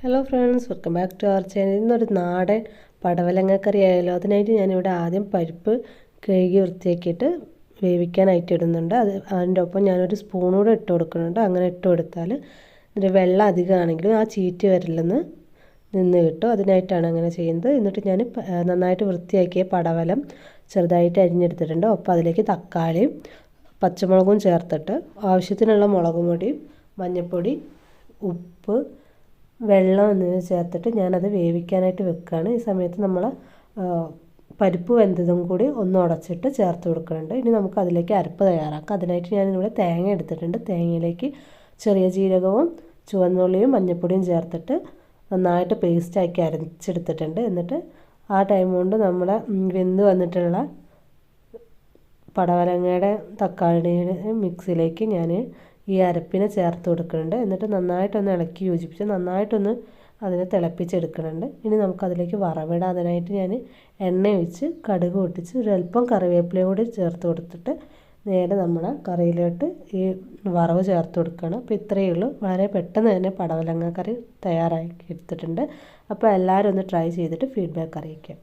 Hello friends, welcome back to our channel. ഇന്നൊരു നാടൻ പടവലങ്ങ കറി ആയാലോ. അതിനായിട്ട് ഞാനിവിടെ ആദ്യം പരിപ്പ് കഴുകി വൃത്തിയാക്കിയിട്ട് വേവിക്കാനായിട്ട് ഇടുന്നുണ്ട്. അതിൻ്റെ ഒപ്പം ഞാനൊരു സ്പൂൺ കൂടെ ഇട്ട് കൊടുക്കുന്നുണ്ട്. അങ്ങനെ ഇട്ട് കൊടുത്താൽ ഇതിൻ്റെ വെള്ളം അധികമാണെങ്കിലും ആ ചീറ്റ് വരലെന്ന് നിന്ന് കിട്ടും. അതിനായിട്ടാണ് അങ്ങനെ ചെയ്യുന്നത്. എന്നിട്ട് ഞാൻ നന്നായിട്ട് വൃത്തിയാക്കിയ പടവലം ചെറുതായിട്ട് അരിഞ്ഞെടുത്തിട്ടുണ്ട്. ഒപ്പം അതിലേക്ക് തക്കാളിയും പച്ചമുളകും ചേർത്തിട്ട് ആവശ്യത്തിനുള്ള മുളക് പൊടി, മഞ്ഞൾപ്പൊടി, ഉപ്പ്, വെള്ളം എന്നിവ ചേർത്തിട്ട് ഞാനത് വേവിക്കാനായിട്ട് വെക്കുകയാണ്. ഈ സമയത്ത് നമ്മൾ പരിപ്പ് വെന്തതും കൂടി ഒന്ന് ഉടച്ചിട്ട് ചേർത്ത് കൊടുക്കുന്നുണ്ട്. ഇനി നമുക്ക് അതിലേക്ക് അരപ്പ് തയ്യാറാക്കാം. അതിനായിട്ട് ഞാനിവിടെ തേങ്ങ എടുത്തിട്ടുണ്ട്. തേങ്ങയിലേക്ക് ചെറിയ ജീരകവും ചുവന്നുള്ളിയും മഞ്ഞൾപ്പൊടിയും ചേർത്തിട്ട് നന്നായിട്ട് പേസ്റ്റാക്കി അരച്ചെടുത്തിട്ടുണ്ട്. എന്നിട്ട് ആ ടൈം കൊണ്ട് നമ്മൾ വെന്ത് വന്നിട്ടുള്ള പടവലങ്ങയുടെ തക്കാളിയുടെ മിക്സിലേക്ക് ഞാൻ ഈ അരപ്പിനെ ചേർത്ത് കൊടുക്കുന്നുണ്ട്. എന്നിട്ട് നന്നായിട്ടൊന്ന് ഇളക്കി യോജിപ്പിച്ച് നന്നായിട്ടൊന്ന് അതിനെ തിളപ്പിച്ചെടുക്കുന്നുണ്ട്. ഇനി നമുക്കതിലേക്ക് വറവിടാം. അതിനായിട്ട് ഞാൻ എണ്ണ ഒഴിച്ച് കടുക് പൊട്ടിച്ച് ഒരല്പം കറിവേപ്പിലയും കൂടി ചേർത്ത് കൊടുത്തിട്ട് നേരെ നമ്മുടെ കറിയിലോട്ട് ഈ വറവ് ചേർത്ത് കൊടുക്കുകയാണ്. അപ്പോൾ ഇത്രയേ ഉള്ളൂ. വളരെ പെട്ടെന്ന് തന്നെ പടവലങ്ങ കറി തയ്യാറാക്കി എടുത്തിട്ടുണ്ട്. അപ്പോൾ എല്ലാവരും ഒന്ന് ട്രൈ ചെയ്തിട്ട് ഫീഡ്ബാക്ക് അറിയിക്കാം.